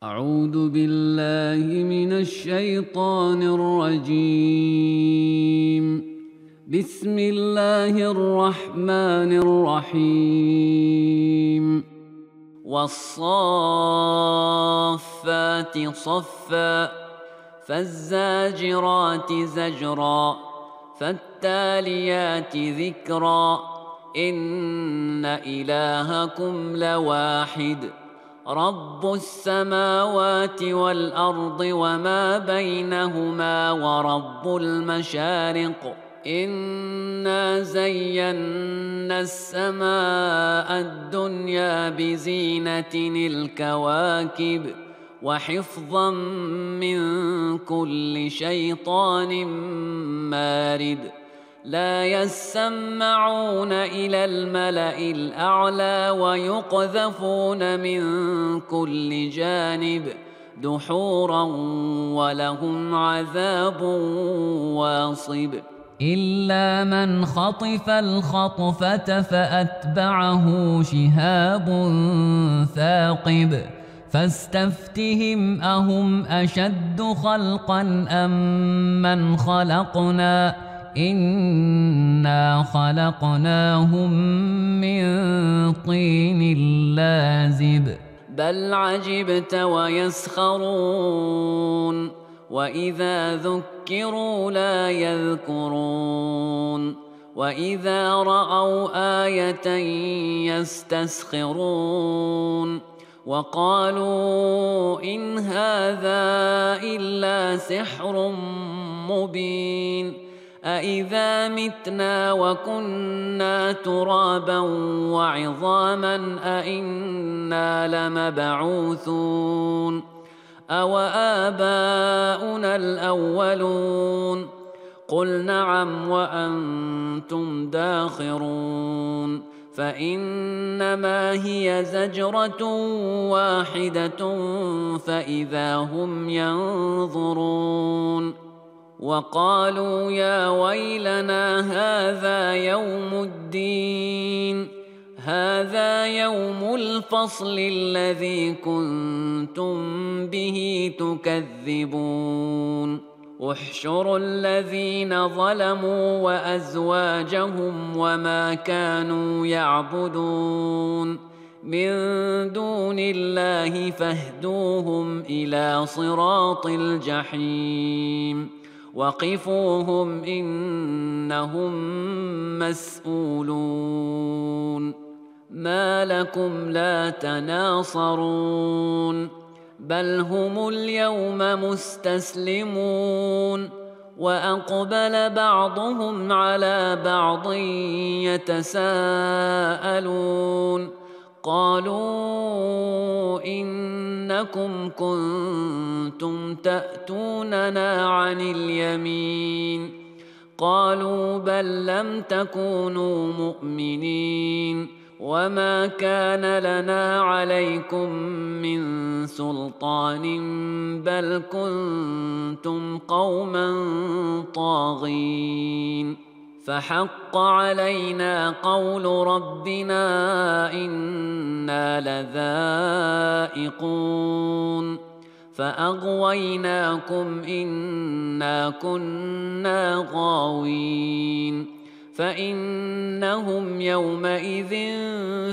أعوذ بالله من الشيطان الرجيم. بسم الله الرحمن الرحيم. والصافات صفا فالزاجرات زجرا فالتاليات ذكرا إن إلهكم لواحد رب السماوات والأرض وما بينهما ورب المشارق إنا زينا السماء الدنيا بزينة الكواكب وحفظا من كل شيطان مارد لا يسمعون إلى الملأ الأعلى ويقذفون من كل جانب دحورا ولهم عذاب واصب إلا من خطف الخطفة فأتبعه شهاب ثاقب فاستفتهم أهم أشد خلقا أم من خلقنا إنا خلقناهم من طين لازب بل عجبت ويسخرون وإذا ذكروا لا يذكرون وإذا رأوا آية يستسخرون وقالوا إن هذا إلا سحر مبين أإذا متنا وكنا ترابا وعظاما أإنا لمبعوثون أوآباؤنا الأولون قل نعم وأنتم داخرون فإنما هي زجرة واحدة فإذا هم ينظرون وقالوا يا ويلنا هذا يوم الدين هذا يوم الفصل الذي كنتم به تكذبون احشروا الذين ظلموا وأزواجهم وما كانوا يعبدون من دون الله فاهدوهم إلى صراط الجحيم وقفوهم إنهم مسؤولون ما لكم لا تناصرون بل هم اليوم مستسلمون وأقبل بعضهم على بعض يتساءلون قالوا إنكم كنتم تأتوننا عن اليمين قالوا بل لم تكونوا مؤمنين وما كان لنا عليكم من سلطان بل كنتم قوما طاغين فحق علينا قول ربنا إنا لذائقون فأغويناكم إنا كنا غاوين فإنهم يومئذ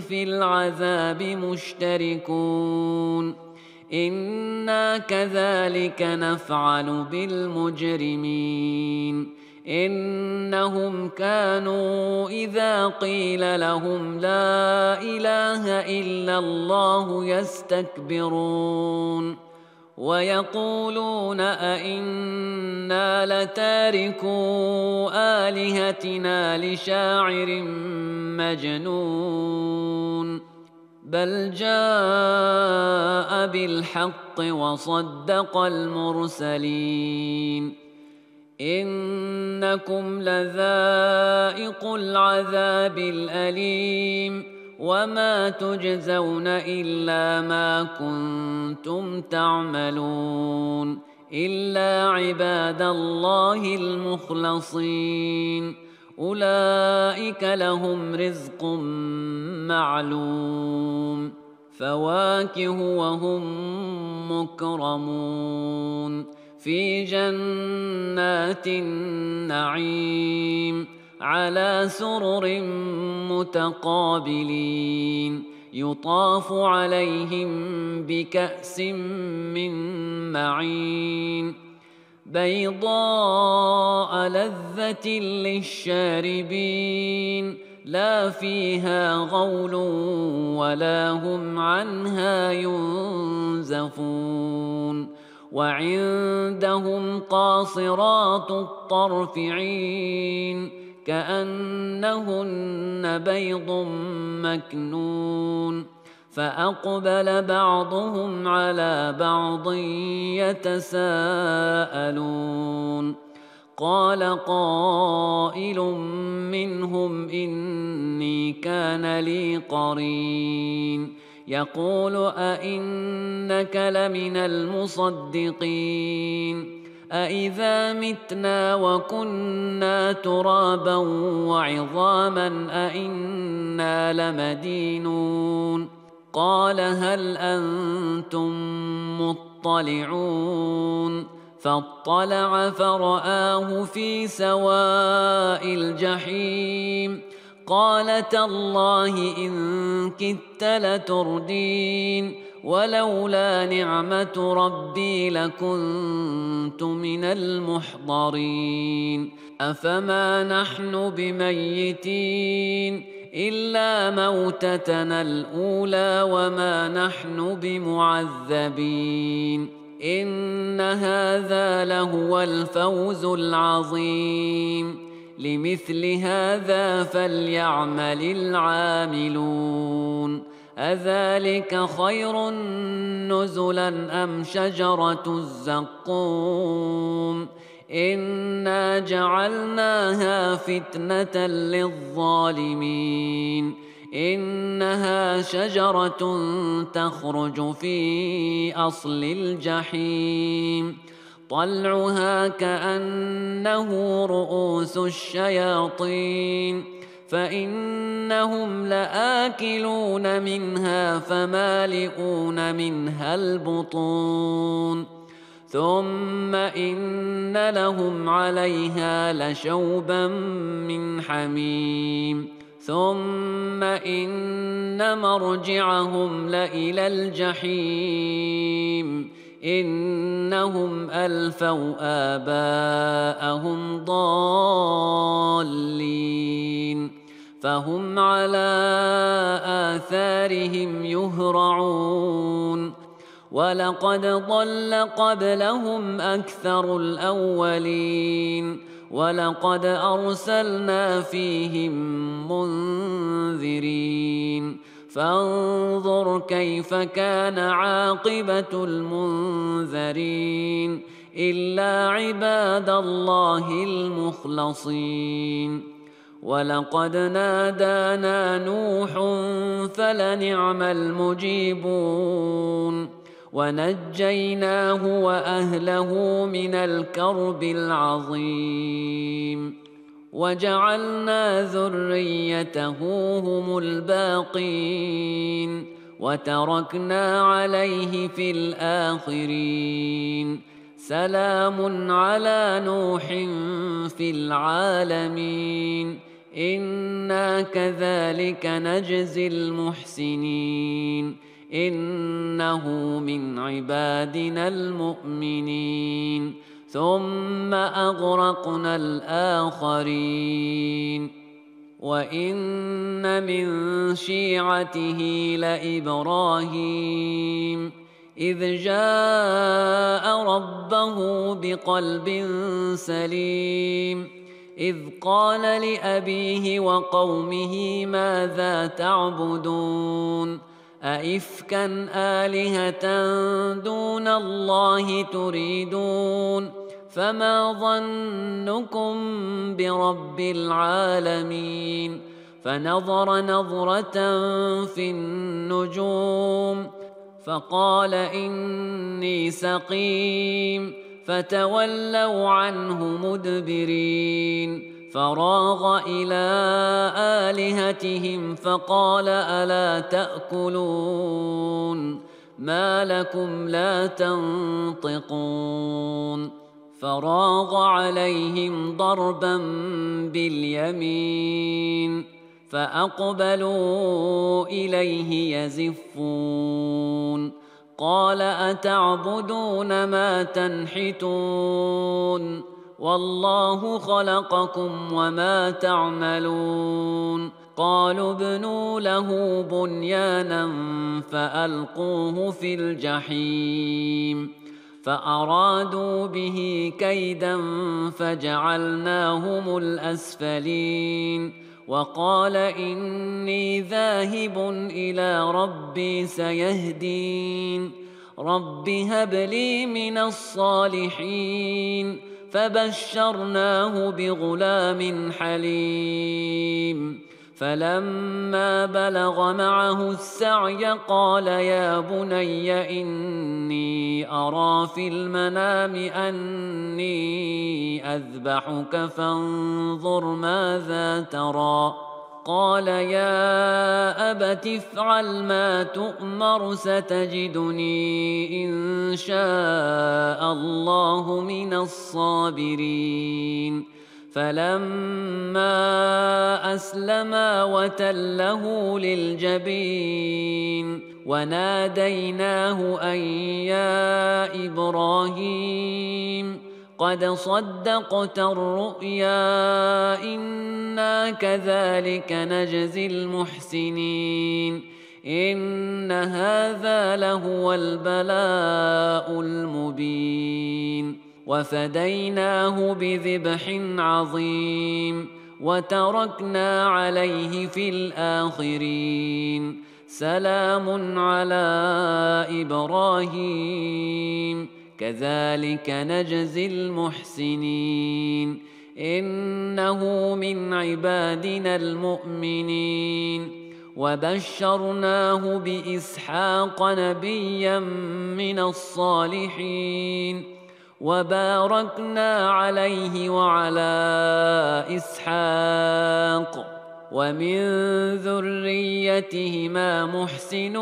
في العذاب مشتركون إنا كذلك نفعل بالمجرمين إنهم كانوا إذا قيل لهم لا إله إلا الله يستكبرون ويقولون أئنا لتاركو آلهتنا لشاعر مجنون بل جاء بالحق وصدق المرسلين إنكم لذائق العذاب الأليم وما تجزون إلا ما كنتم تعملون إلا عباد الله المخلصين أولئك لهم رزق معلوم فواكه وهم مكرمون في جنات النعيم على سرر متقابلين يطاف عليهم بكأس من معين بيضاء لذة للشاربين لا فيها غول ولا هم عنها ينزفون وعندهم قاصرات الطرف عين كأنهن بيض مكنون فأقبل بعضهم على بعض يتساءلون قال قائل منهم إني كان لي قرين يقول أئنك لمن المصدقين أإذا متنا وكنا ترابا وعظاما أئنا لمدينون قال هل أنتم مطلعون فاطلع فرآه في سواء الجحيم قال تالله إن كدت لتردين ولولا نعمة ربي لكنت من المحضرين أفما نحن بميتين إلا موتتنا الأولى وما نحن بمعذبين إن هذا لهو الفوز العظيم لمثل هذا فليعمل العاملون أذلك خير نزلا أم شجرة الزقوم إنا جعلناها فتنة للظالمين إنها شجرة تخرج في أصل الجحيم طلعها كأنه رؤوس الشياطين فإنهم لآكلون منها فمالئون منها البطون ثم إن لهم عليها لشوبا من حميم ثم إن مرجعهم لإلى الجحيم إنهم ألفوا آباءهم ضالين فهم على آثارهم يهرعون ولقد ضل قبلهم أكثر الأولين ولقد أرسلنا فيهم منذرين فانظر كيف كان عاقبة المنذرين إلا عباد الله المخلصين ولقد نادانا نوح فلنعم المجيبون ونجيناه وأهله من الكرب العظيم وجعلنا ذريته هم الباقين وتركنا عليه في الآخرين سلام على نوح في العالمين إنا كذلك نجزي المحسنين إنه من عبادنا المؤمنين ثم أغرقنا الآخرين وإن من شيعته لإبراهيم إذ جاء ربه بقلب سليم إذ قال لأبيه وقومه ماذا تعبدون أئفكا آلهة دون الله تريدون فما ظنكم برب العالمين فنظر نظرة في النجوم فقال إني سقيم فتولوا عنه مدبرين فراغ إلى آلهتهم فقال ألا تأكلون ما لكم لا تنطقون فراغ عليهم ضربا باليمين فأقبلوا إليه يزفون قال أتعبدون ما تنحتون والله خلقكم وما تعملون قالوا ابنوا له بنيانا فألقوه في الجحيم فأرادوا به كيدا فجعلناهم الأسفلين وقال إني ذاهب إلى ربي سيهدين رب هب لي من الصالحين فبشرناه بغلام حليم فلما بلغ معه السعي قال يا بني إني أرى في المنام أني أذبحك فانظر ماذا ترى قال يا أبت افعل ما تؤمر ستجدني إن شاء الله من الصابرين فلما أسلما وتله للجبين وناديناه أن يا إبراهيم قد صدقت الرؤيا إنا كذلك نجزي المحسنين إن هذا لهو البلاء المبين وفديناه بذبح عظيم وتركنا عليه في الآخرين سلام على إبراهيم كذلك نجزي المحسنين إنه من عبادنا المؤمنين وبشرناه بإسحاق نبيا من الصالحين وباركنا عليه وعلى إسحاق ومن ذريتهما محسن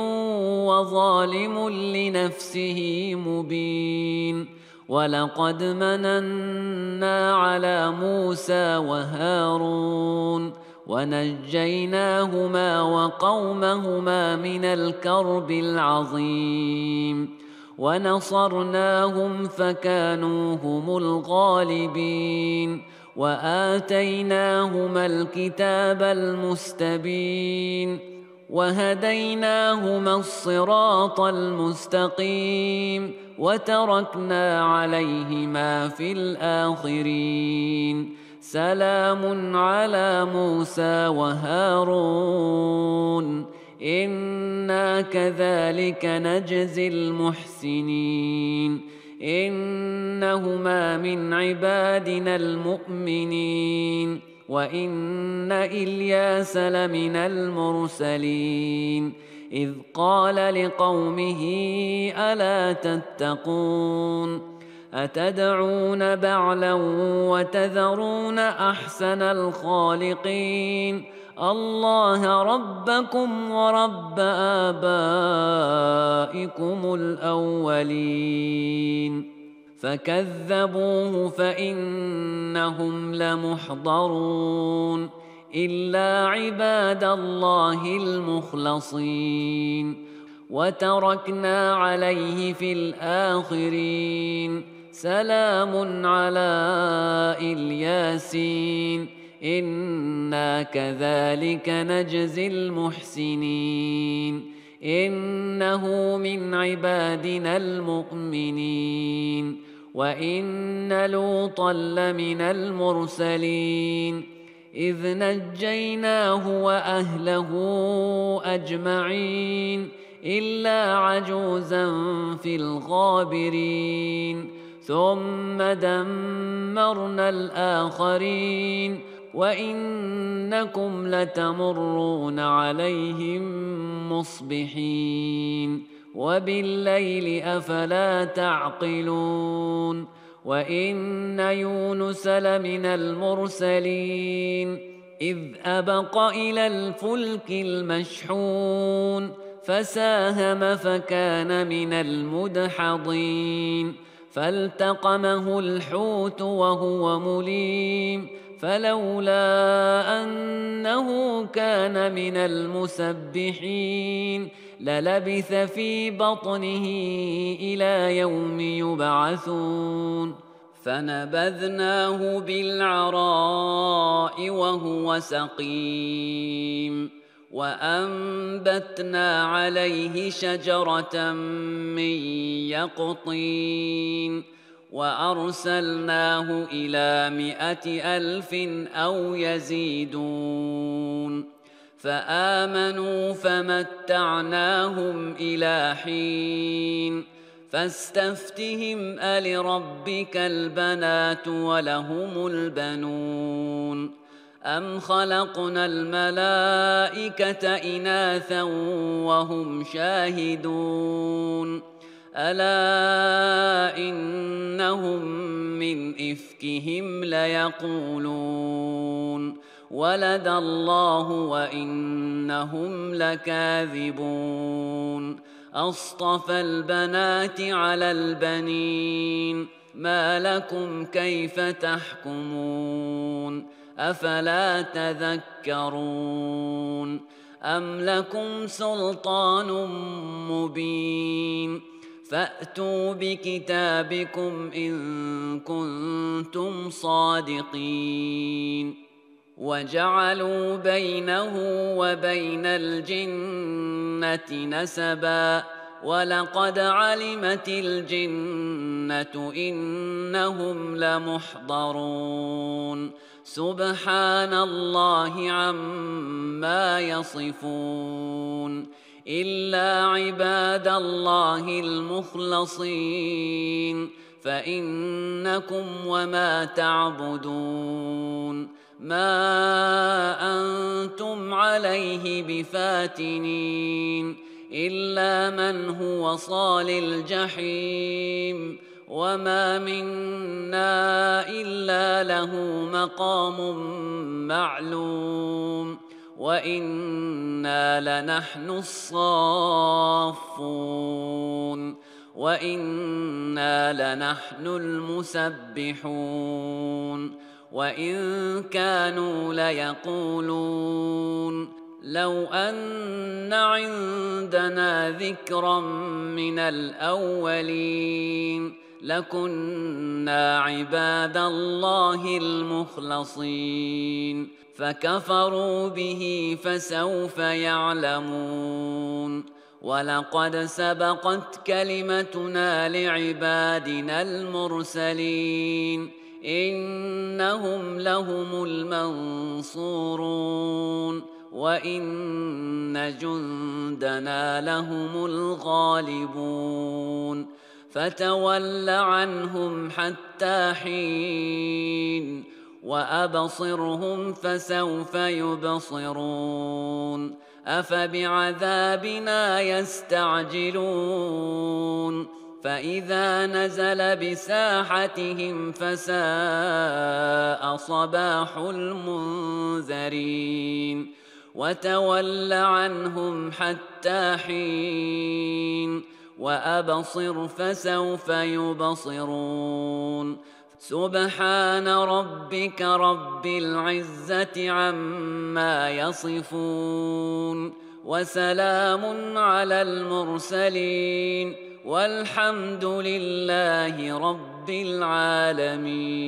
وظالم لنفسه مبين ولقد مننا على موسى وهارون ونجيناهما وقومهما من الكرب العظيم ونصرناهم فكانوا هم الغالبين وآتيناهما الكتاب المستبين وهديناهما الصراط المستقيم وتركنا عليهما في الآخرين سلام على موسى وهارون إنا كذلك نجزي المحسنين إنهما من عبادنا المؤمنين وإن إلياس لمن المرسلين إذ قال لقومه ألا تتقون أتدعون بعلا وتذرون أحسن الخالقين الله ربكم ورب آبائكم الأولين فكذبوه فإنهم لمحضرون إلا عباد الله المخلصين وتركنا عليه في الآخرين سلام على الياسين إنا كذلك نجزي المحسنين إنه من عبادنا المؤمنين وإن لوطا لمن المرسلين إذ نجيناه وأهله أجمعين إلا عجوزا في الغابرين ثم دمرنا الآخرين وإنكم لتمرون عليهم مصبحين وبالليل أفلا تعقلون وإن يونس لمن المرسلين إذ أبق إلى الفلك المشحون فساهم فكان من المدحضين فالتقمه الحوت وهو مليم فلولا أنه كان من المسبحين للبث في بطنه إلى يوم يبعثون فنبذناه بالعراء وهو سقيم وأنبتنا عليه شجرة من يقطين وأرسلناه إلى 100,000 أو يزيدون فآمنوا فمتعناهم إلى حين فاستفتهم ألربك البنات ولهم البنون أم خلقنا الملائكة إناثا وهم شاهدون ألا إنهم من إفكهم ليقولون ولد الله وإنهم لكاذبون أصطفى البنات على البنين ما لكم كيف تحكمون أفلا تذكرون أم لكم سلطان مبين فأتوا بكتابكم إن كنتم صادقين وجعلوا بينه وبين الجنة نسبا ولقد علمت الجنة إنهم لمحضرون سبحان الله عما يصفون إلا عباد الله المخلصين فإنكم وما تعبدون ما أنتم عليه بفاتنين إلا من هو صال الجحيم وما منا إلا له مقام معلوم وإنا لنحن الصافون وإنا لنحن المسبحون وإن كانوا ليقولون لو أن عندنا ذكرا من الأولين لكنا عباد الله المخلصين فكفروا به فسوف يعلمون ولقد سبقت كلمتنا لعبادنا المرسلين إنهم لهم المنصورون وإن جندنا لهم الغالبون فتول عنهم حتى حين وأبصرهم فسوف يبصرون أفبعذابنا يستعجلون فإذا نزل بساحتهم فساء صباح المنذرين وتول عنهم حتى حين وأبصر فسوف يبصرون سبحان ربك رب العزة عما يصفون وسلام على المرسلين والحمد لله رب العالمين.